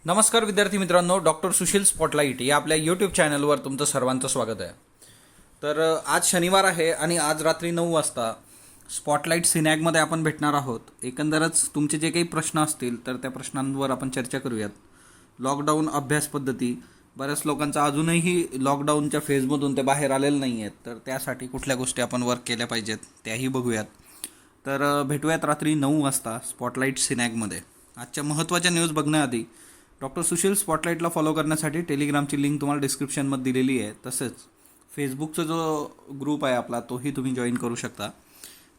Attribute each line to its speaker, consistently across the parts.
Speaker 1: नमस्कार विद्यार्थी मित्रांनो, डॉक्टर सुशील स्पॉटलाईट या आपल्या यूट्यूब चॅनलवर तुमचं सर्वांचं स्वागत आहे. तर आज शनिवार आहे आणि आज रात्री 9 वाजता स्पॉटलाईट सिनॅगमध्ये आपण भेटणार आहोत. एकंदरच तुमचे जे काही प्रश्न असतील तर त्या प्रश्नांवर आपण चर्चा करूयात. लॉकडाऊन अभ्यास पद्धती, बऱ्याच लोकांचा अजूनही लॉकडाऊनच्या फेजमधून ते बाहेर आलेले नाही आहेत, तर त्यासाठी कुठल्या गोष्टी आपण वर्क केल्या पाहिजेत त्याही बघूयात. तर भेटूयात रात्री 9 वाजता स्पॉटलाईट सिनॅगमध्ये. आजच्या महत्त्वाच्या न्यूज बघण्याआधी डॉक्टर सुशील स्पॉटलाईटला फॉलो करण्यासाठी टेलिग्रामची लिंक तुम्हाला डिस्क्रिप्शनमध्ये दिलेली आहे. तसेच फेसबुकचा जो ग्रुप आहे आपला तोही तुम्ही जॉईन करू शकता.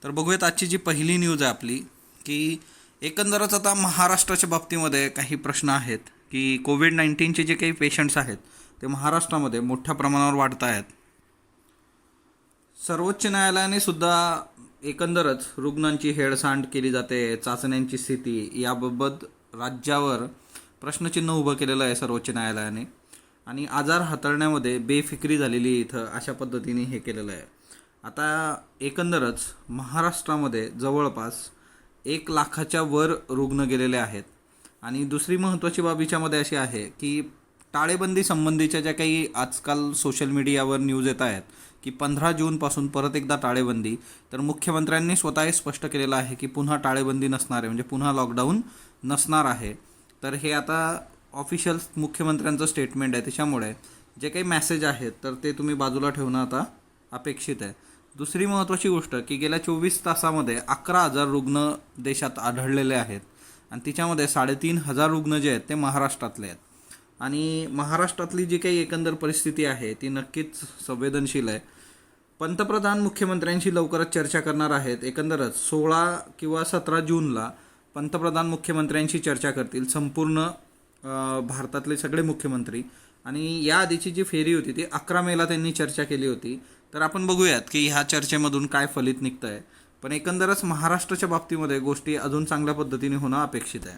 Speaker 1: तर बघूयात आजची जी पहिली न्यूज आहे आपली, की एकंदरच आता महाराष्ट्राच्या बाबतीमध्ये काही प्रश्न आहेत की कोविड-19चे जे काही पेशंट्स आहेत ते महाराष्ट्रामध्ये मोठ्या प्रमाणावर वाढत आहेत. सर्वोच्च न्यायालयाने सुद्धा एकंदरच रुग्णांची हेळसांड केली जाते, चाचण्यांची स्थिती याबाबत राज्यावर प्रश्नचिन्ह उभं केलेलं आहे सर्वोच्च न्यायालयाने. आणि आजार हाताळण्यामध्ये बेफिक्री झालेली इथं अशा पद्धतीने हे केलेलं आहे. आता एकंदरच महाराष्ट्रामध्ये जवळपास 1 लाखाच्या वर रुग्ण गेलेले आहेत. आणि दुसरी महत्त्वाची बाब याच्यामध्ये अशी आहे की टाळेबंदी संबंधीच्या ज्या काही आजकाल सोशल मीडियावर न्यूज येत आहेत की 15 जूनपासून परत एकदा टाळेबंदी, तर मुख्यमंत्र्यांनी स्वतः स्पष्ट केलेलं आहे की पुन्हा टाळेबंदी नसणार आहे, म्हणजे पुन्हा लॉकडाऊन नसणार आहे. तर हे आता ऑफिशियल मुख्यमंत्र्यांचं स्टेटमेंट आहे, त्याच्यामुळे जे काही मेसेज आहेत तर ते तुम्ही बाजूला ठेवणं आता अपेक्षित आहे. दुसरी महत्त्वाची गोष्ट की गेल्या 24 तासामध्ये 11,000 रुग्ण देशात आढळलेले आहेत आणि तिच्यामध्ये 3,500 रुग्ण जे आहेत ते महाराष्ट्रातले आहेत. आणि महाराष्ट्रातली जी काही एकंदर परिस्थिती आहे ती नक्कीच संवेदनशील आहे. पंतप्रधान मुख्यमंत्र्यांशी लवकरच चर्चा करणार आहेत. एकंदरच 16 किंवा 17 जूनला पंतप्रधान मुख्यमंत्र्यांशी चर्चा करतील संपूर्ण भारतातले सगळे मुख्यमंत्री. आणि या आधीची जी फेरी होती ती 11 मेला त्यांनी चर्चा केली होती. तर आपण बघूयात की ह्या चर्चेमधून काय फलित निघतं आहे. पण एकंदरच महाराष्ट्राच्या बाबतीमध्ये गोष्टी अजून चांगल्या पद्धतीने होणं अपेक्षित आहे.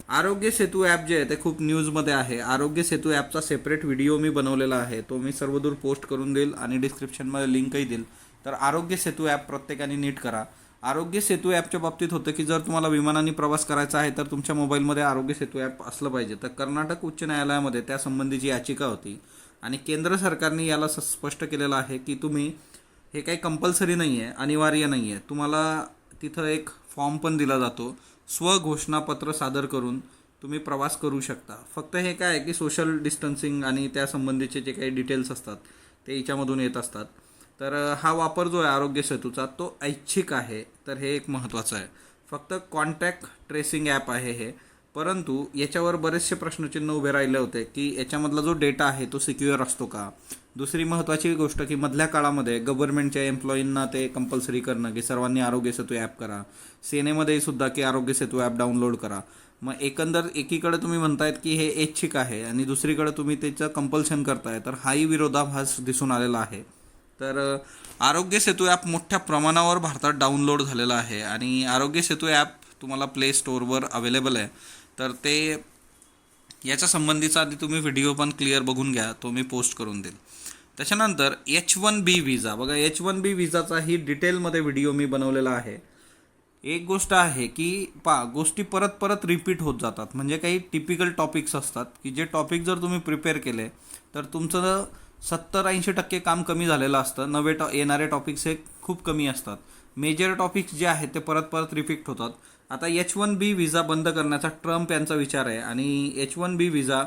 Speaker 1: आरोग्य सेतू ॲप जे आहे ते खूप न्यूजमध्ये आहे. आरोग्य सेतू ॲपचा सेपरेट व्हिडिओ मी बनवलेला आहे, तो मी सर्वदूर पोस्ट करून देईल आणि डिस्क्रिप्शनमध्ये लिंकही देईल. तर आरोग्य सेतू ॲप प्रत्येकाने नीट करा. आरोग्य सेतू ॲपच्या बाबतीत होतं की जर तुम्हाला विमानाने प्रवास करायचा आहे तर तुमच्या मोबाईलमध्ये आरोग्य सेतू ॲप असलं पाहिजे. तर कर्नाटक उच्च न्यायालयामध्ये त्यासंबंधीची याचिका होती आणि केंद्र सरकारने याला स्पष्ट केलेलं आहे की तुम्ही हे काही कंपल्सरी नाही आहे, अनिवार्य नाही आहे. तुम्हाला तिथं एक फॉर्म पण दिला जातो, स्वघोषणापत्र सादर करून तुम्ही प्रवास करू शकता. फक्त हे काय आहे की सोशल डिस्टन्सिंग आणि त्यासंबंधीचे जे काही डिटेल्स असतात ते याच्यामधून येत असतात. तर हा वापर जो आहे आरोग्य सेतूचा तो ऐच्छिक आहे. तर हे एक महत्त्वाचं आहे. फक्त कॉन्टॅक्ट ट्रेसिंग ॲप आहे हे, परंतु याच्यावर बरेचसे प्रश्नचिन्ह उभे राहिले होते की याच्यामधला जो डेटा आहे तो सिक्युअर असतो का. दुसरी महत्त्वाची गोष्ट की मधल्या काळामध्ये गव्हर्नमेंटच्या एम्प्लॉईंना ते कंपल्सरी करणं की सर्वांनी आरोग्य सेतू ॲप करा. सेनेमध्येही सुद्धा की आरोग्य सेतू ॲप डाउनलोड करा. मग एकंदर एकीकडे तुम्ही म्हणतायत की हे ऐच्छिक आहे आणि दुसरीकडे तुम्ही त्याचं कंपल्शन करताय, तर हाही विरोधाभास दिसून आलेला आहे. तर आरोग्य सेतू ॲप मोठ्या प्रमाणावर भारतात डाउनलोड झालेलं आहे आणि आरोग्य सेतू ॲप तुम्हाला प्ले स्टोअरवर अवेलेबल आहे. तर ते याच्या संबंधीचा आधी तुम्ही व्हिडिओ पण क्लिअर बघून घ्या, तो मी पोस्ट करून देईल. त्याच्यानंतर H1B व्हिजा बघा, H1B व्हिजाचाही डिटेलमध्ये व्हिडिओ मी बनवलेला आहे. एक गोष्ट आहे की गोष्टी परत परत रिपीट होत जातात, म्हणजे काही टिपिकल टॉपिक्स असतात की जे टॉपिक जर तुम्ही प्रिपेअर केले तर तुमचं 70-80% काम कमी झालेलं असतं. येणारे टॉपिक्स हे खूप कमी असतात. मेजर टॉपिक्स जे आहेत ते परत परत रिपीट होतात. आता H1B व्हिजा बंद करण्याचा ट्रम्प यांचा विचार आहे आणि H1B व्हिजा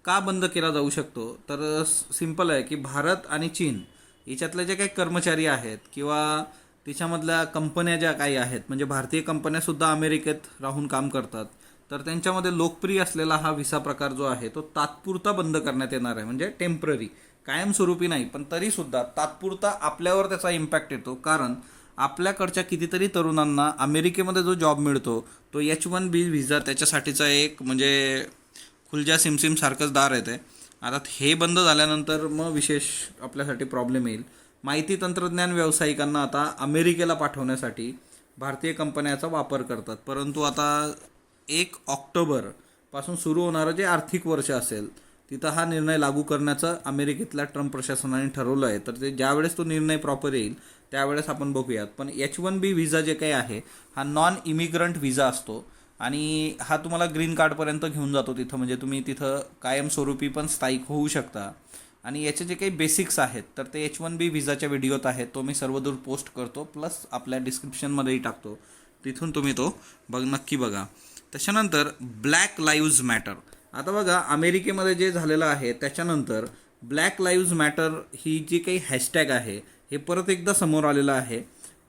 Speaker 1: का बंद केला जाऊ शकतो, तर सिंपल आहे की भारत आणि चीन याच्यातले जे काही कर्मचारी आहेत किंवा तिच्यामधल्या कंपन्या ज्या काही आहेत, म्हणजे भारतीय कंपन्यासुद्धा अमेरिकेत राहून काम करतात, तर त्यांच्यामध्ये लोकप्रिय असलेला हा व्हिसा प्रकार जो आहे तो तात्पुरता बंद करण्यात येणार आहे. म्हणजे टेम्पररी, कायमस्वरूपी नाही, पण तरीसुद्धा तात्पुरता आपल्यावर त्याचा इम्पॅक्ट येतो. कारण आपल्याकडच्या कितीतरी तरुणांना अमेरिकेमध्ये जो जॉब मिळतो तो H1B व्हिसा त्याच्यासाठीचा एक म्हणजे खुलजा सिमसिम सारखंच दार येते. आता हे बंद झाल्यानंतर मग विशेष आपल्यासाठी प्रॉब्लेम येईल. माहिती तंत्रज्ञान व्यावसायिकांना आता अमेरिकेला पाठवण्यासाठी भारतीय कंपन्याचा वापर करतात. परंतु आता 1 ऑक्टोबरपासून सुरू होणारं जे आर्थिक वर्ष असेल तिथं हा निर्णय लागू करण्याचं अमेरिकेतल्या ट्रम्प प्रशासनाने ठरवलं आहे. तर ते ज्यावेळेस तो निर्णय प्रॉपर येईल त्यावेळेस आपण बघूयात. पण H1B व्हिसा जे काही आहे हा नॉन इमिग्रंट व्हिसा असतो आणि हा तुम्हाला ग्रीन कार्डपर्यंत घेऊन जातो तिथं, म्हणजे तुम्ही तिथं कायमस्वरूपी पण स्थायिक होऊ शकता. आणि याचे जे काही बेसिक्स आहेत तर ते H1B व्हिसाच्या व्हिडिओत आहेत, तो मी सर्वदूर पोस्ट करतो, प्लस आपल्या डिस्क्रिप्शनमध्येही टाकतो, तिथून तुम्ही तो नक्की बघा. त्याच्यानंतर ब्लॅक लाईव्ज मॅटर. आता बघा अमेरिकेमध्ये जे झालेलं आहे त्याच्यानंतर ब्लॅक लाईव्ज मॅटर ही जी काही हॅशटॅग आहे हे परत एकदा समोर आलेलं आहे.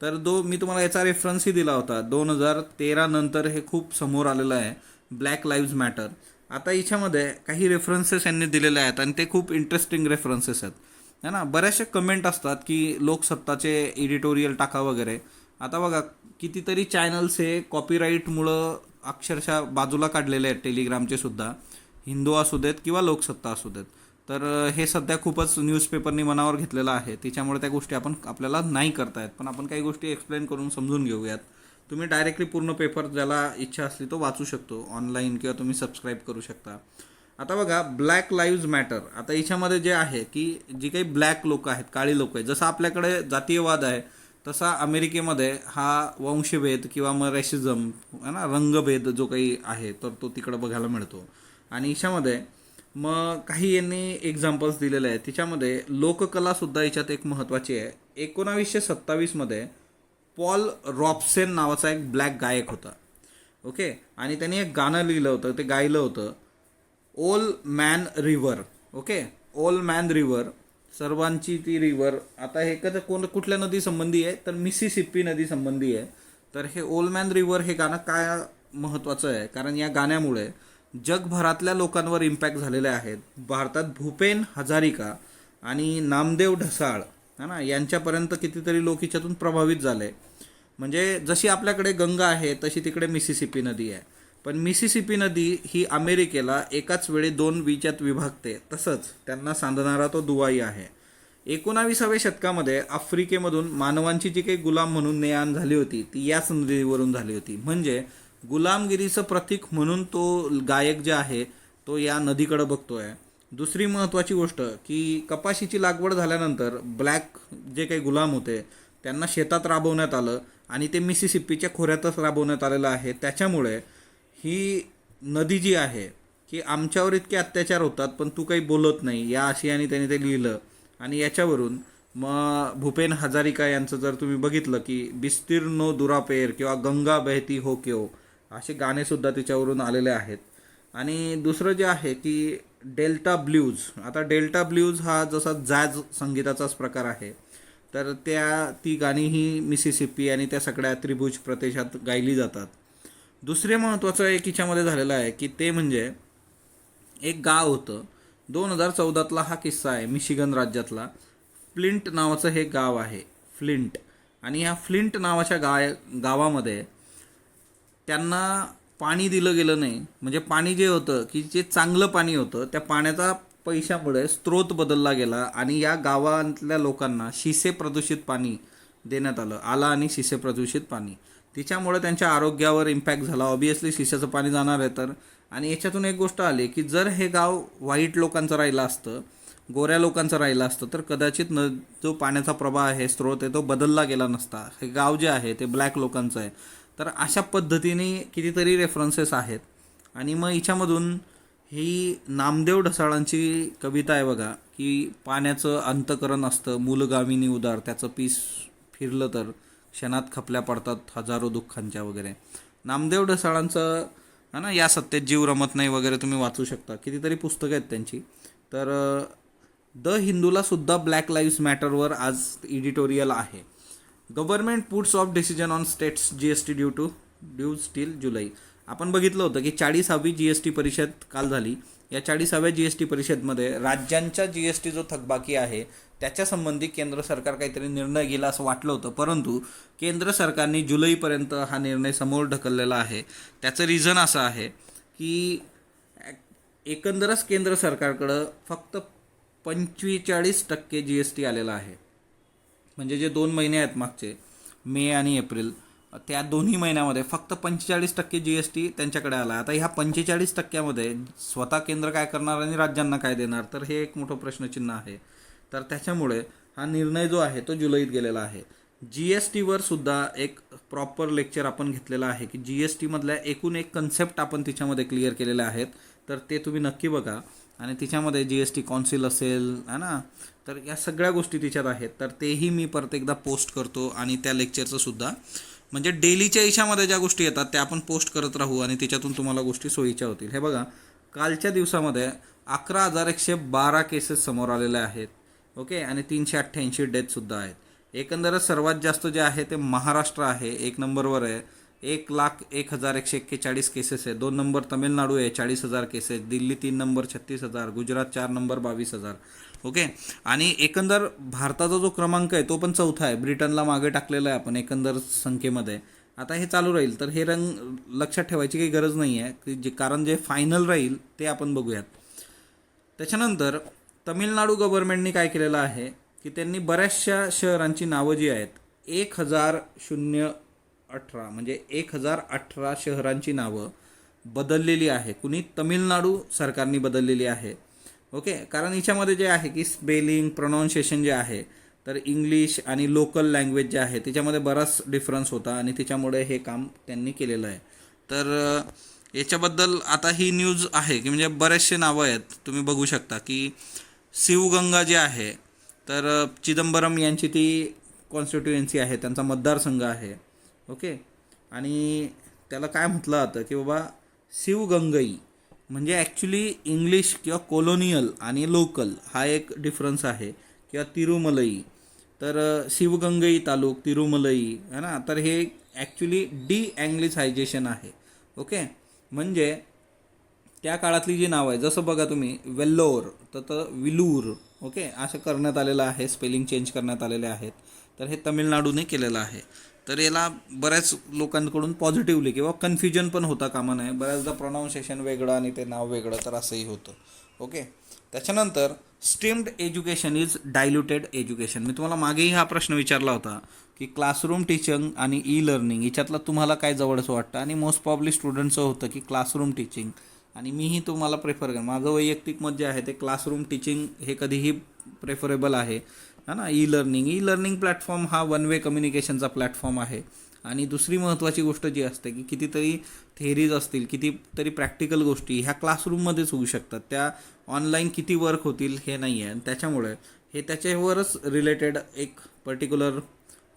Speaker 1: तर मी तुम्हाला याचा रेफरन्सही दिला होता, 2013 नंतर हे खूप समोर आलेलं आहे ब्लॅक लाईव्ज मॅटर. आता याच्यामध्ये काही रेफरन्सेस यांनी दिलेले आहेत आणि ते खूप इंटरेस्टिंग रेफरन्सेस आहेत, है ना. बऱ्याचशा कमेंट असतात की लोकसत्ताचे एडिटोरियल टाका वगैरे. आता बघा कितीतरी चॅनल्स हे कॉपीराईटमुळं अक्षरशः बाजूला काढलेले आहेत, टेलिग्रामचे सुद्धा, हिंदू असू देत किंवा लोकसत्ता असू देत. तर हे सध्या खूपच न्यूजपेपरनी मनावर घेतलेलं आहे, त्याच्यामुळे त्या गोष्टी आपल्याला नाही करतायत, पण आपण काही गोष्टी एक्सप्लेन करून समजून घेऊयात. तुम्ही डायरेक्टली पूर्ण पेपर ज्याला इच्छा असली तो वाचू शकतो ऑनलाईन, किंवा तुम्ही सबस्क्राईब करू शकता. आता बघा ब्लॅक लाईव्ज मॅटर. आता याच्यामध्ये जे आहे की जी काही ब्लॅक लोक आहेत, काळी लोक आहेत, जसं आपल्याकडे जातीयवाद आहे तसा अमेरिकेमध्ये हा वंशभेद किंवा मग रेसिझम है ना, रंगभेद जो काही आहे तर तो तिकडं बघायला मिळतो. आणि याच्यामध्ये मग काही यांनी एक्झाम्पल्स दिलेले आहेत, त्याच्यामध्ये लोककलासुद्धा याच्यात एक महत्त्वाची आहे. 1927मध्ये पॉल रॉबसेन नावाचा एक ब्लॅक गायक होता, ओके. आणि त्यांनी एक गाणं लिहिलं होतं, ते गायलं होतं, ओल मॅन रिव्हर, ओके. ओल मॅन रिव्हर, सर्वांची ती रिव्हर. आता हे कुठल्या नदी संबंधी आहे तर मिसिसिपी नदी संबंधी आहे. तर हे ओल मॅन रिव्हर हे गाणं काय महत्त्वाचं आहे, कारण या गाण्यामुळे जगभरातल्या लोकांवर इम्पॅक्ट झालेले आहेत. भारतात भूपेन हजारिका आणि नामदेव ढसाळ है ना यांच्यापर्यंत कितीतरी लोक याच्यातून प्रभावित झाले. म्हणजे जशी आपल्याकडे गंगा आहे तशी तिकडे मिसिसिपी नदी आहे, पण मिसिसिपी नदी ही अमेरिकेला एकाच वेळी 2 विच्यात विभागते, तसंच त्यांना सांधणारा तो दुवाई आहे. 19व्या शतकामध्ये आफ्रिकेमधून मानवांची जी काही गुलाम म्हणून ने आण झाली होती ती याच नदीवरून झाली होती. म्हणजे गुलामगिरीचं प्रतीक म्हणून तो गायक जे आहे तो या नदीकडे बघतोय. दुसरी महत्त्वाची गोष्ट की कपाशीची लागवड झाल्यानंतर ब्लॅक जे काही गुलाम होते त्यांना शेतात राबवण्यात आलं आणि ते मिसिसिपीच्या खोऱ्यातच राबवण्यात आलेलं आहे. त्याच्यामुळे ही नदी जी आहे की आमच्यावर इतके अत्याचार होतात पण तू काही बोलत नाही, या आशयाने त्यांनी ते लिहिलं. आणि याच्यावरून मग भूपेन हजारिका यांचं जर तुम्ही बघितलं की बिस्तीर्नो दुरापेर किंवा गंगा बहती हो क्यों असे गाणेसुद्धा तिच्यावरून आलेले आहेत. आणि दुसरं जे आहे की डेल्टा ब्ल्यूज. आता डेल्टा ब्ल्यूज हा जसा जॅझ संगीताचाच प्रकार आहे, तर ती गाणी ही मिसिसिपी आणि त्या सगळ्या त्रिभुज प्रदेशात गायली जातात. दुसरे महत्त्वाचं एक हिच्यामध्ये झालेलं आहे की ते म्हणजे एक गाव होतं, 2014तला हा किस्सा आहे, मिशिगन राज्यातला फ्लिंट नावाचं हे गाव आहे, फ्लिंट. आणि ह्या फ्लिंट नावाच्या गावामध्ये त्यांना पाणी दिलं गेलं नाही. म्हणजे पाणी जे होतं की जे चांगलं पाणी होतं त्या पाण्याचा पैशामुळे स्रोत बदलला गेला आणि या गावातल्या लोकांना शिसे प्रदूषित पाणी देण्यात आलं आणि शिसे प्रदूषित पाणी. तिच्यामुळे त्यांच्या आरोग्यावर इम्पॅक्ट झाला. ऑब्वियसली शिशाचं पाणी जाणार आहे तर. आणि याच्यातून एक गोष्ट आली की जर हे गाव व्हाईट लोकांचं राहिलं असतं, गोऱ्या लोकांचं राहिलं असतं तर कदाचित जो पाण्याचा प्रवाह आहे, स्रोत आहे, तो बदलला गेला नसता. हे गाव जे आहे ते ब्लॅक लोकांचं आहे. तर अशा पद्धतीने कितीतरी रेफरन्सेस आहेत. आणि मग हिच्यामधून ही नामदेव ढसाळांची कविता आहे बघा की पाण्याचं अंतकरण असतं मूलगामिनी उदार, त्याचं पीस फिरलं तर क्षणात खपल्या पडतात हजारो दुःखांच्या वगैरे. नामदेव ढसाळांचं है ना, या सत्तेत जीव रमत नाही वगैरे तुम्ही वाचू शकता, कितीतरी पुस्तकं आहेत त्यांची. तर द हिंदूला सुद्धा ब्लॅक लाईव्स मॅटरवर आज एडिटोरियल आहे. Government puts off decision on states GST dues till जुलै. आपण बघितलं होतं की 40वी GST परिषद काल झाली. या 40व्या GST परिषदमध्ये राज्यांच्या GST जो थकबाकी आहे त्याच्यासंबंधी केंद्र सरकार काहीतरी निर्णय घेईल असं वाटलं होतं, परंतु केंद्र सरकारने जुलैपर्यंत हा निर्णय समोर ढकललेला आहे. त्याचं रिझन असं आहे की एकंदरच केंद्र सरकारकडं फक्त 45% GST आलेला आहे. म्हणजे जे 2 महिने आहेत मागचे, मे आणि एप्रिल, त्या दोन्ही महिन्यामध्ये फक्त 45% GST त्यांच्याकडे आला. आता ह्या 45%मध्ये स्वतः केंद्र काय करणार आणि राज्यांना काय देणार, तर हे एक मोठं प्रश्नचिन्ह आहे. तर त्याच्यामुळे हा निर्णय जो आहे तो जुलैत गेलेला आहे. GSTवर सुद्धा एक प्रॉपर लेक्चर आपण घेतलेलं आहे की GST मधल्या एकूण एक कन्सेप्ट आपण तिच्यामध्ये क्लिअर केलेल्या आहेत. तर ते तुम्ही नक्की बघा. आणि तिच्यामध्ये GST कौन्सिल असेल है ना, तर या सगळ्या गोष्टी तिच्यात आहेत. तर तेही मी परत एकदा पोस्ट करतो आणि त्या लेक्चरचं सुद्धा म्हणजे डेलीच्या याच्यामध्ये ज्या गोष्टी येतात त्या आपण पोस्ट करत राहू आणि त्याच्यातून तुम्हाला गोष्टी सोयीच्या होतील. हे बघा, कालच्या दिवसामध्ये 11,112 केसेस समोर आलेल्या आहेत. ओके, आणि 388 डेथसुद्धा आहेत. एकंदरच सर्वात जास्त जे आहे ते महाराष्ट्र आहे, 1 नंबरवर आहे. 1,01,141 केसेस आहे. 2 नंबर तमिळनाडू आहे, 40,000 cases. Delhi 3 number 36,000. Gujarat 4 number 22,000. Okay, आणि एकंदर भारताचा जो क्रमांक आहे तो पण चौथा आहे. ब्रिटनला मागे टाकलेला आहे आपण एकंदर संख्येमध्ये. आता हे चालू राहील तर हे रंग लक्षात ठेवायची काही गरज नाही आहे की कारण जे फायनल राहील ते आपण बघूयात. त्याच्यानंतर तमिळनाडू गव्हर्नमेंटनी काय केलेलं आहे की त्यांनी बऱ्याचशा शहरांची नावं जी आहेत 1,018 म्हणजे 1,018 शहरांची नावं बदललेली आहे. कुणी? तमिळनाडू सरकारने बदललेली आहे. ओके, कारण याच्यामध्ये जे आहे की स्पेलिंग प्रोनाऊन्सिएशन जे आहे तर इंग्लिश आणि लोकल लँग्वेज जे आहे त्याच्यामध्ये बराच डिफरन्स होता आणि त्याच्यामुळे हे काम त्यांनी केलेलं आहे. तर याच्याबद्दल आता ही न्यूज आहे की म्हणजे बरेचसे नावं आहेत. तुम्ही बघू शकता की शिवगंगा जे आहे तर चिदंबरम यांची ती कॉन्स्टिट्युएन्सी आहे, त्यांचा मतदारसंघ आहे. ओके, आणि त्याला काय म्हटलं जातं की बाबा शिवगंगई म्हणजे ॲक्च्युली इंग्लिश किंवा कोलोनियल आणि लोकल हा एक डिफरन्स आहे. किंवा तिरुमलई, तर शिवगंगई तालुक तिरुमलई है ना, तर हे ॲक्च्युली अँग्लिसायझेशन आहे. ओके, म्हणजे त्या काळातली जी नाव आहे जसं बघा तुम्ही वेल्लोर तर विलूर. ओके, असं करण्यात आलेलं आहे, स्पेलिंग चेंज करण्यात आलेले आहेत. तर हे तमिळनाडूने केलेलं आहे. तर याला बऱ्याच लोकांकडून पॉझिटिव्हली किंवा कन्फ्युजन पण होता कामा नये. बऱ्याचदा प्रोनाऊन्सिएशन वेगळं आणि ते नाव वेगळं तर असंही होतं. ओके, त्याच्यानंतर streamed education is diluted education. मी तुम्हाला मागेही हा प्रश्न विचारला होता की क्लासरूम टीचिंग आणि लर्निंग याच्यातलं तुम्हाला काय जवळचं वाटतं, आणि मोस्ट प्रॉब्ली स्टुडंटचं होतं की क्लासरूम टीचिंग. आणि मीही तुम्हाला प्रेफर करेन, माझं वैयक्तिक मत जे आहे ते क्लासरूम टीचिंग हे कधीही प्रेफरेबल आहे है ना. लर्निंग प्लॅटफॉर्म हा वन वे कम्युनिकेशनचा प्लॅटफॉर्म आहे. आणि दुसरी महत्त्वाची गोष्ट जी असते की कितीतरी थेरीज असतील, कितीतरी प्रॅक्टिकल गोष्टी ह्या क्लासरूममध्येच होऊ शकतात. त्या ऑनलाईन किती वर्क होतील हे नाही आहे. आणि त्याच्यामुळे हे त्याच्यावरच रिलेटेड एक पर्टिक्युलर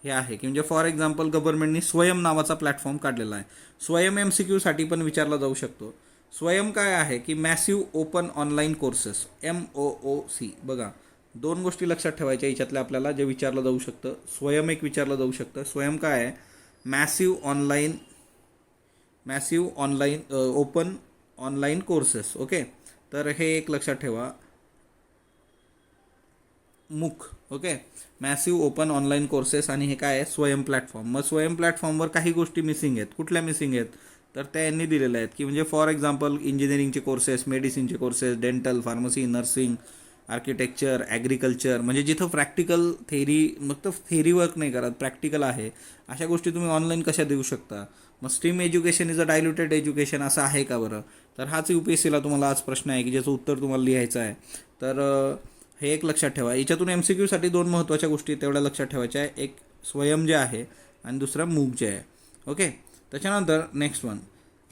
Speaker 1: हे आहे की म्हणजे फॉर एक्झाम्पल गव्हर्नमेंटनी स्वयं नावाचा प्लॅटफॉर्म काढलेला आहे. स्वयं MCQसाठी पण विचारला जाऊ शकतो. स्वयं काय आहे की massive open online courses, MOOC. बघा, 2 गोष्टी लक्षात ठेवायच्या याच्यातल्या आपल्याला जे विचारलं जाऊ शकतं. स्वयं एक विचारलं जाऊ शकतं. स्वयं काय आहे? Massive online open online courses. Okay, तर हे एक लक्षात ठेवा. मूक. Okay, massive open online courses, आणि हे काय आहे? स्वयं प्लॅटफॉर्म. मग स्वयं प्लॅटफॉर्मवर काही गोष्टी मिसिंग आहेत. कुठल्या मिसिंग आहेत? तर त्या यांनी दिलेल्या आहेत की म्हणजे फॉर एक्झाम्पल इंजिनिअरिंगचे कोर्सेस, मेडिसिनचे courses, dental, pharmacy, nursing, architecture, agriculture, म्हणजे जिथं प्रॅक्टिकल थेरी, मग तर थेरी वर्क नाही करत, प्रॅक्टिकल आहे, अशा गोष्टी तुम्ही ऑनलाईन कशा देऊ शकता. मग stream education is a diluted education असं आहे का बरं? तर हाच UPSCला तुम्हाला आज प्रश्न आहे की ज्याचं उत्तर तुम्हाला लिहायचं आहे. तर हे एक लक्षात ठेवा. याच्यातून MCQसाठी 2 महत्त्वाच्या गोष्टी तेवढ्या लक्षात ठेवायच्या आहे. एक स्वयं जे आहे आणि दुसरं मूक जे आहे. ओके, त्याच्यानंतर नेक्स्ट वन.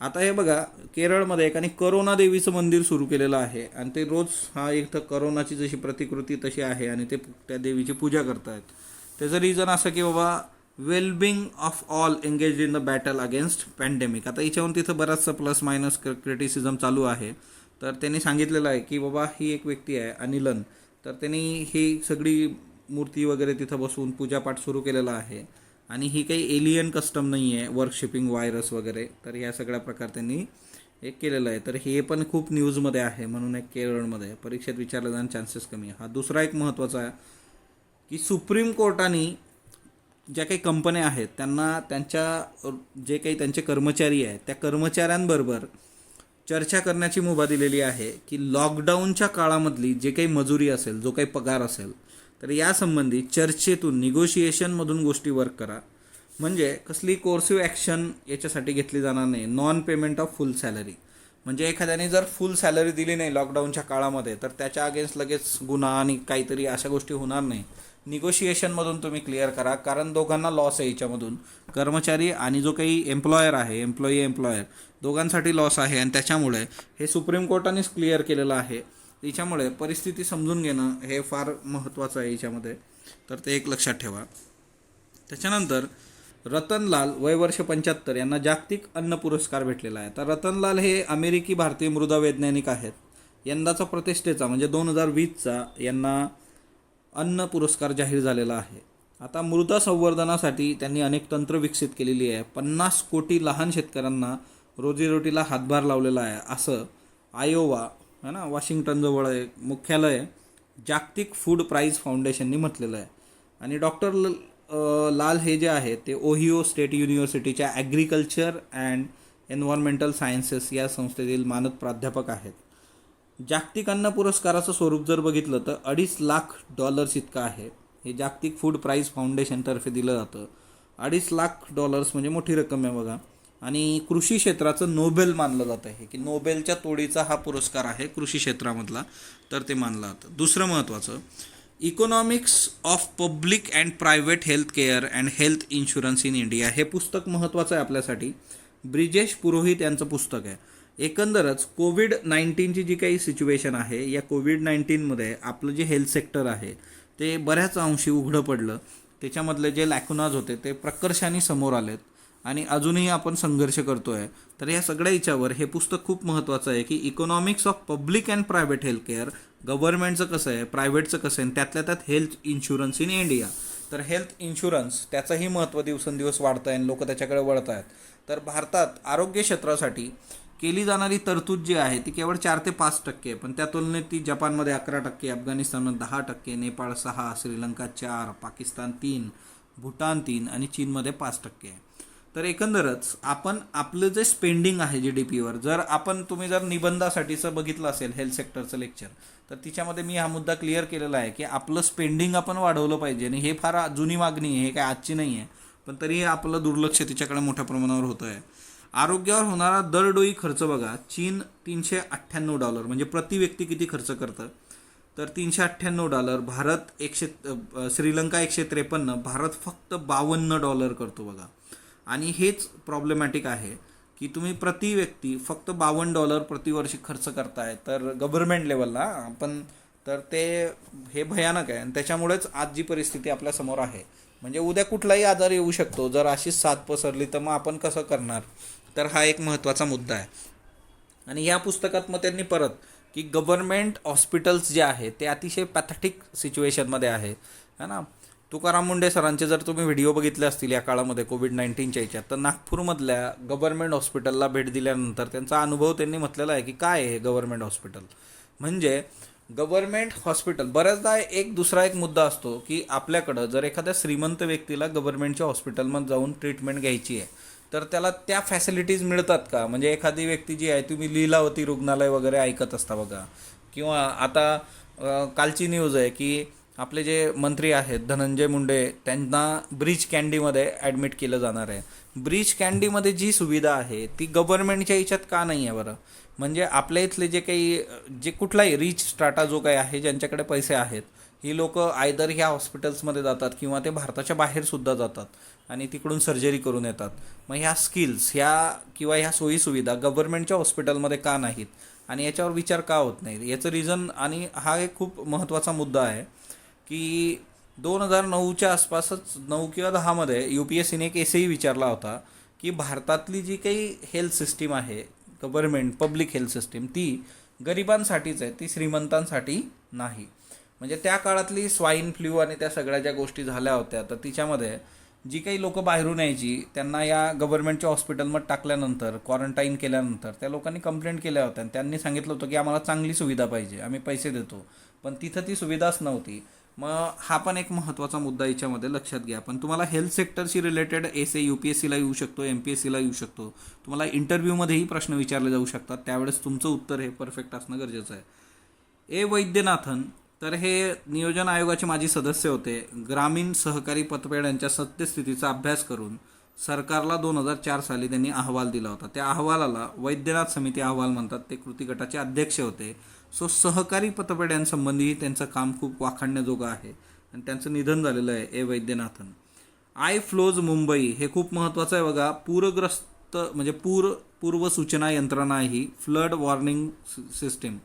Speaker 1: आता हे बघा, केरळमध्ये एकाने करोना देवीचं मंदिर सुरू केलेलं आहे आणि ते रोज हा इथं करोनाची जशी प्रतिकृती तशी आहे आणि ते त्या देवीची पूजा करतायत. त्याचं रिझन असं की बाबा wellbeing of all engage in the battle against pandemic. आता याच्यावरून तिथं बराचसा प्लस मायनस क्रिटिसिझम चालू आहे. तर त्यांनी सांगितलेलं आहे की बाबा ही एक व्यक्ती आहे अनिलन, तर त्यांनी ही सगळी मूर्ती वगैरे तिथं बसवून पूजापाठ सुरू केलेला आहे. आणि ही काही एलियन कस्टम नाही आहे, वर्कशिपिंग व्हायरस वगैरे. तर ह्या सगळ्या प्रकार त्यांनी एक केलेलं आहे. तर हे पण खूप न्यूजमध्ये आहे, म्हणून एक केरळमध्ये परीक्षेत विचारलं जाण्याचे चान्सेस कमी आहे. हा दुसरा एक महत्त्वाचा आहे की सुप्रीम कोर्टाने ज्या काही कंपन्या आहेत त्यांना त्यांच्या जे काही त्यांचे कर्मचारी आहेत त्या कर्मचाऱ्यांबरोबर चर्चा करण्याची मुभा दिलेली आहे की लॉकडाऊनच्या काळामधली जे काही मजुरी असेल, जो काही पगार असेल, तर यासंबंधी चर्चेतून निगोशिएशनमधून गोष्टी वर्क करा. म्हणजे कसली कोर्सिव्ह ॲक्शन याच्यासाठी घेतली जाणार नाही. Non payment of full salary, म्हणजे एखाद्याने जर फुल सॅलरी दिली नाही लॉकडाऊनच्या काळामध्ये तर त्याच्या अगेन्स्ट लगेच गुन्हा आणि काहीतरी अशा गोष्टी होणार नाही. निगोशिएशनमधून तुम्ही क्लिअर करा, कारण दोघांना लॉस आहे याच्यामधून. कर्मचारी आणि जो काही एम्प्लॉयर आहे, एम्प्लॉयर दोघांसाठी लॉस आहे. आणि त्याच्यामुळे हे सुप्रीम कोर्टानेच क्लिअर केलेलं आहे. त्याच्यामुळे परिस्थिती समजून घेणं हे फार महत्त्वाचं आहे याच्यामध्ये, तर ते एक लक्षात ठेवा. त्याच्यानंतर रतनलाल वय वर्ष 75 यांना जागतिक अन्न पुरस्कार भेटलेला आहे. तर रतनलाल हे अमेरिकी भारतीय मृदा वैज्ञानिक आहेत. यंदाचा प्रतिष्ठेचा म्हणजे 2020चा यांना अन्न पुरस्कार जाहीर झालेला आहे. आता मृदा संवर्धनासाठी त्यांनी अनेक तंत्र विकसित केलेली आहे. 50 कोटी लहान शेतकऱ्यांना रोजीरोटीला हातभार लावलेला आहे, असं आयोवा है ना, वॉशिंग्टन जवळ मुख्यालय जागतिक फूड प्राईज फाउंडेशननी म्हटलेलं आहे. आणि डॉक्टर लाल हे जे आहे ते ओहियो स्टेट युनिव्हर्सिटीच्या ॲग्रिकल्चर अँड एन्व्हायरमेंटल सायन्सेस या संस्थेतील मानद प्राध्यापक आहेत. जागतिक अन्न पुरस्काराचं स्वरूप जर बघितलं तर $2.5 लाख इतकं आहे. हे जागतिक फूड प्राईज फाउंडेशनतर्फे दिलं जातं. $2.5 लाख म्हणजे मोठी रक्कम आहे बघा. आणि कृषी क्षेत्राचं नोबेल मानलं जातं हे, की नोबेलच्या तोडीचा हा पुरस्कार आहे कृषी क्षेत्रामधला, तर ते मानलं जातं. दुसरं महत्त्वाचं, economics of public and private health care and health insurance in India हे पुस्तक महत्त्वाचं आहे आपल्यासाठी. ब्रिजेश पुरोहित यांचं पुस्तक आहे. एकंदरच कोविड-19ची जी काही सिच्युएशन आहे, या कोविड-19मध्ये आपलं जे हेल्थ सेक्टर आहे ते बऱ्याच अंशी उघडं पडलं. त्याच्यामधले जे लॅकुनाज होते ते प्रकर्षाने समोर आलेत आणि अजूनही आपण संघर्ष करतो आहे. तर या सगळ्या याच्यावर हे पुस्तक खूप महत्त्वाचं आहे, की economics of public and private health care, गव्हर्नमेंटचं कसं आहे, प्रायव्हेटचं कसं आहे, त्यातल्या त्यात हेल्थ इन्शुरन्स इन इंडिया. तर हेल्थ इन्शुरन्स त्याचंही महत्त्व दिवसेंदिवस वाढतं आहे आणि लोक त्याच्याकडे वळत आहेत. तर भारतात आरोग्य क्षेत्रासाठी केली जाणारी तरतूद जी आहे ती केवळ 4 ते 5% आहे, पण त्या तुलनेत ती जपानमध्ये 11%, अफगाणिस्तानमध्ये 10%, नेपाळ 6%, श्रीलंका 4%, पाकिस्तान 3%, भूटान 3% आणि चीनमध्ये 5% आहे. तर एकंदरच आपण आपलं जे स्पेंडिंग आहे GDPवर, तुम्ही जर निबंधासाठीचं बघितलं असेल हेल्थ सेक्टरचं लेक्चर, तर तिच्यामध्ये मी हा मुद्दा क्लिअर केलेला आहे, की आपलं स्पेंडिंग आपण वाढवलं पाहिजे. आणि हे फार जुनी मागणी आहे, हे काय आजची नाही आहे, पण तरीही आपलं दुर्लक्ष तिच्याकडे मोठ्या प्रमाणावर होतं आहे. आरोग्यावर होणारा दरडोई खर्च बघा, चीन $398 म्हणजे प्रति व्यक्ती किती खर्च करतं, तर $398, भारत श्रीलंका 153, भारत फक्त $52 करतो बघा. आणि हेच प्रॉब्लेमॅटिक आहे, की तुम्ही प्रति व्यक्ती फक्त $52 प्रतिवर्षी खर्च करताय, तर गव्हर्नमेंट लेवलला आपण, तर हे भयानक आहे. आणि त्याच्यामुळेच आज जी परिस्थिती आपल्यासमोर आहे, म्हणजे उद्या कुठलाही आजार येऊ शकतो. जर अशीच साथ पसरली तर मग आपण कसं करणार, तर हा एक महत्त्वाचा मुद्दा आहे. आणि या पुस्तकात मग त्यांनी परत, की गव्हर्नमेंट हॉस्पिटल्स जे आहे ते अतिशय पॅथेटिक सिच्युएशनमध्ये आहे ना. तुकाराम मुंडे सरांचे जर तुम्ही व्हिडिओ बघितले असतील या काळामध्ये कोविड-19च्या याच्यात, तर नागपूरमधल्या गव्हर्नमेंट हॉस्पिटलला भेट दिल्यानंतर त्यांचा अनुभव त्यांनी म्हटलेला आहे, की काय आहे गव्हर्नमेंट हॉस्पिटल. म्हणजे गव्हर्नमेंट हॉस्पिटल, बऱ्याचदा दुसरा एक मुद्दा असतो, की आपल्याकडं जर एखाद्या श्रीमंत व्यक्तीला गव्हर्नमेंटच्या हॉस्पिटलमध्ये जाऊन ट्रीटमेंट घ्यायची आहे, तर त्याला त्या फॅसिलिटीज मिळतात का. म्हणजे एखादी व्यक्ती जी आहे, तुम्ही लीलावती रुग्णालय वगैरे ऐकत असता बघा, किंवा आता कालची न्यूज आहे, की आपले जे मंत्री आहेत धनंजय मुंडे, त्यांना ब्रीच कँडीमध्ये ॲडमिट केलं जाणार आहे. ब्रीच कँडीमध्ये जी सुविधा आहे ती गव्हर्नमेंटच्या याच्यात का नाही आहे बरं. म्हणजे आपल्या इथले जे कुठलाही रिच स्ट्राटा जो काही आहे, ज्यांच्याकडे पैसे आहेत, ही लोक आयदर ह्या हॉस्पिटल्समध्ये जातात किंवा ते भारताच्या बाहेरसुद्धा जातात आणि तिकडून सर्जरी करून येतात. मग ह्या स्किल्स किंवा ह्या सोयीसुविधा गव्हर्नमेंटच्या हॉस्पिटलमध्ये का नाहीत आणि याच्यावर विचार का होत नाही, याचं रिझन. आणि हा एक खूप महत्त्वाचा मुद्दा आहे, की 2009च्या आसपासच 9 किंवा 10मध्ये UPSCने एक एसही विचारला होता, की भारतातली जी काही हेल्थ सिस्टीम आहे, गव्हर्नमेंट पब्लिक हेल्थ सिस्टीम, ती गरिबांसाठीच आहे, ती श्रीमंतांसाठी नाही. म्हणजे त्या काळातली स्वाईन फ्ल्यू आणि त्या सगळ्या ज्या गोष्टी झाल्या होत्या, तर तिच्यामध्ये जी काही लोकं बाहेरून यायची, त्यांना या गव्हर्नमेंटच्या हॉस्पिटलमध्ये टाकल्यानंतर, क्वारंटाईन केल्यानंतर त्या लोकांनी कंप्लेंट केल्या होत्या आणि त्यांनी सांगितलं होतं, की आम्हाला चांगली सुविधा पाहिजे, आम्ही पैसे देतो, पण तिथं ती सुविधाच नव्हती. मग हा पण एक महत्त्वाचा मुद्दा याच्यामध्ये लक्षात घ्या. पण तुम्हाला हेल्थ सेक्टरशी रिलेटेड एसए UPSCला येऊ शकतो, MPSCला येऊ शकतो, तुम्हाला इंटरव्ह्यूमध्येही प्रश्न विचारले जाऊ शकतात, त्यावेळेस तुमचं उत्तर हे परफेक्ट असणं गरजेचं आहे. वैद्यनाथन, तर हे नियोजन आयोगाचे माजी सदस्य होते. ग्रामीण सहकारी पतपेढ्यांच्या सत्यस्थितीचा अभ्यास करून सरकारला 2004 साली त्यांनी अहवाल दिला होता. त्या अहवालाला वैद्यनाथ समिती अहवाल म्हणतात. ते कृती गटाचे अध्यक्ष होते. सहकारी पतपेढ्यांसंबंधी त्यांचं काम खूप वाखाणण्याजोगं आहे आणि त्यांचं निधन झालेलं आहे ए वैद्यनाथन. आय फ्लोज मुंबई हे खूप महत्त्वाचं आहे बघा. पूरग्रस्त म्हणजे पूर्व सूचना यंत्रणा आहे ही, फ्लड वॉर्निंग सिस्टीम.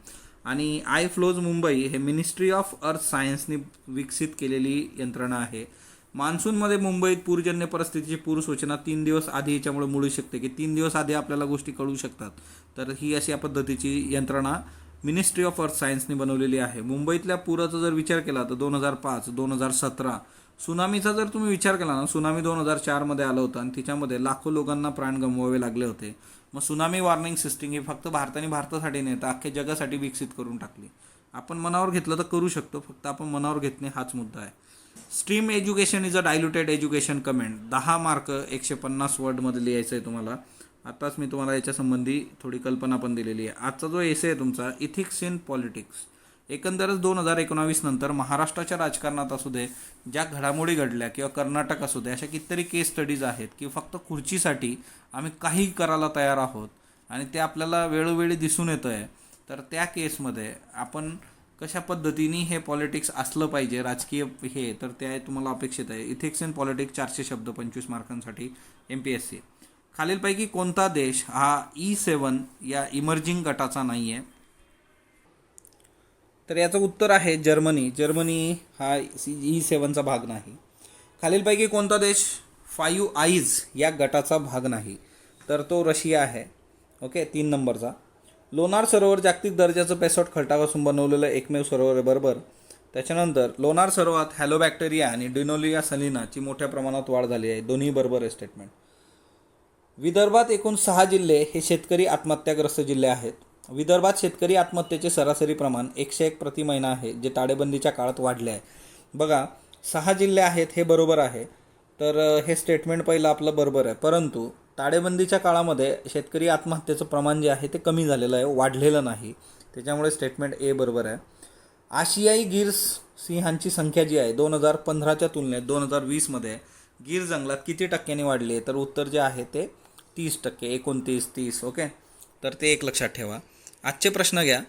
Speaker 1: आणि आय फ्लोज मुंबई हे मिनिस्ट्री ऑफ अर्थ सायन्सनी विकसित केलेली यंत्रणा आहे. मान्सूनमध्ये मुंबईत पूरजन्य परिस्थितीची पूरसूचना 3 दिवस आधी याच्यामुळे मिळू शकते, की 3 दिवस आधी आपल्याला गोष्टी कळू शकतात. तर ही अशा पद्धतीची यंत्रणा मिनिस्ट्री ऑफ अर्थ सायन्सनी बनवलेली आहे. मुंबईतल्या पुराचा जर विचार केला तर 2005, 2017, सुनामीचा जर तुम्ही विचार केला ना, सुनामी 2004मध्ये आलं होतं आणि तिच्यामध्ये लाखो लोकांना प्राण गमवावे लागले होते. मग सुनामी वॉर्निंग सिस्टीम ही फक्त भारतासाठी नाही तर अख्ख्या जगासाठी विकसित करून टाकली. आपण मनावर घेतलं तर करू शकतो, फक्त आपण मनावर घेत नाही हाच मुद्दा आहे. Stream education is a diluted education comment. 10 mark 150 वर्डमध्ये लिहायचं आहे तुम्हाला. आताच मी तुम्हाला याच्यासंबंधी थोडी कल्पना पण दिलेली आहे. आजचा जो एसे आहे तुमचा, इथिक्स इन पॉलिटिक्स. एकंदरच 2019 नंतर महाराष्ट्राच्या राजकारणात असू दे, ज्या घडामोडी घडल्या किंवा कर्नाटक असू दे, अशा कितीतरी केस स्टडीज आहेत की फक्त खुर्चीसाठी आम्ही काही करायला तयार आहोत आणि ते आपल्याला वेळोवेळी दिसून येतं आहे. तर त्या केसमध्ये आपण कशा पद्धतीने हे पॉलिटिक्स असलं पाहिजे राजकीय हे, तर ते तुम्हाला अपेक्षित आहे. इथिक्स इन पॉलिटिक्स 400 शब्द 25 मार्कांसाठी MPSC. खालीलपैकी कोणता देश हा E7 या इमर्जिंग गटाचा नाही आहे? तर याचं उत्तर आहे जर्मनी. जर्मनी हा E7चा भाग नाही. खालीलपैकी कोणता देश 5 आईज या गटाचा भाग नाही? तर तो रशिया आहे. ओके, 3 नंबरचा. लोणार सरोवर जागतिक दर्जाचं बेसॉल्ट खडकापासून बनवलेलं एकमेव सरोवर आहे, बरोबर. त्याच्यानंतर लोणार सरोवरात हॅलोबॅक्टेरिया आणि डिनोलिया सलिनाची मोठ्या प्रमाणात वाढ झाली आहे. दोन्ही बरोबर आहे स्टेटमेंट. विदर्भात एकूण 6 जिल्हे हे शेतकरी आत्महत्याग्रस्त जिल्हे आहेत. विदर्भात शेतकरी आत्महत्येचे सरासरी प्रमाण 101 प्रति महिना आहे, जे टाळेबंदीच्या काळात वाढले आहे. बघा, 6 जिल्हे आहेत हे बरोबर आहे. तर हे स्टेटमेंट पहिलं आपलं बरोबर आहे. परंतु टाळेबंदीच्या काळामध्ये शेतकरी आत्महत्येचं प्रमाण जे आहे ते कमी झालेलं आहे, वाढलेलं नाही. त्याच्यामुळे स्टेटमेंट ए बरोबर आहे. आशियाई गिर सिंहांची संख्या जी आहे 2015च्या तुलनेत 2020मध्ये गिर जंगलात किती टक्क्यांनी वाढली आहे? तर उत्तर जे आहे ते 30%, 29, 30. ओके, तर ते एक लक्षात ठेवा. आजचे प्रश्न घ्या.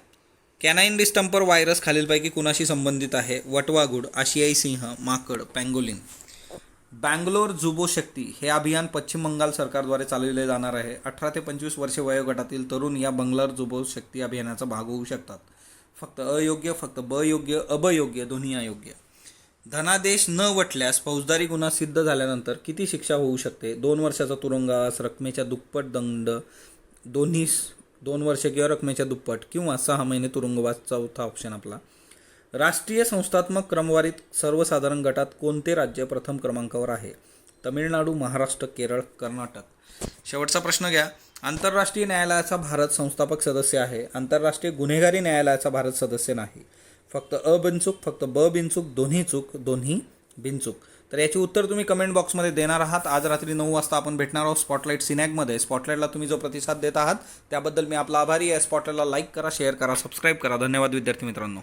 Speaker 1: कॅनाईन डिस्टंपर व्हायरस खालीलपैकी कुणाशी संबंधित आहे? वटवाघूळ, आशियाई सिंह, माकड, पँगोलिन. बँगलोर जुबो शक्ती हे अभियान पश्चिम बंगाल सरकारद्वारे चालविले जाणार आहे. 18 ते 25 वर्षे वयोगटातील तरुण या बंगलोर जुबो शक्ती अभियानाचा भाग होऊ शकतात. फक्त अयोग्य, फक्त बयोग्य, अबयोग्य, दोन्ही अयोग्य. धनादेश न वटल्यास फौजदारी गुन्हा सिद्ध झाल्यानंतर किती शिक्षा होऊ शकते? 2 वर्षाचा तुरुंगवास, रकमेच्या दुप्पट दंड, दोन्ही 2 वर्ष किंवा रकमेच्या दुप्पट, किंवा 6 महिने तुरुंगवास. चौथा ऑप्शन आपला. राष्ट्रीय संस्थात्मक क्रमवारीत सर्वसाधारण गटात कोणते राज्य प्रथम क्रमांकावर आहे? तमिळनाडू, महाराष्ट्र, केरळ, कर्नाटक. शेवटचा प्रश्न घ्या. आंतरराष्ट्रीय न्यायालयाचा भारत संस्थापक सदस्य आहे. आंतरराष्ट्रीय गुन्हेगारी न्यायालयाचा भारत सदस्य नाही. फक्त अ बिनचूक, फक्त ब बिनचूक, दोन्ही चूक, दोन्ही बिनचूक. तर याची उत्तर तुम्ही कमेंट बॉक्समध्ये देणार आहात. आज रात्री 9 वाजता आपण भेटणार आहोत स्पॉटलाईट सिनॅगमध्ये. स्पॉटलाईटला तुम्ही जो प्रतिसाद देत आहात त्याबद्दल मी आपला आभारी आहे. स्पॉटलाईटला लाईक करा, शेअर करा, सबस्क्राईब करा. धन्यवाद विद्यार्थी मित्रांनो.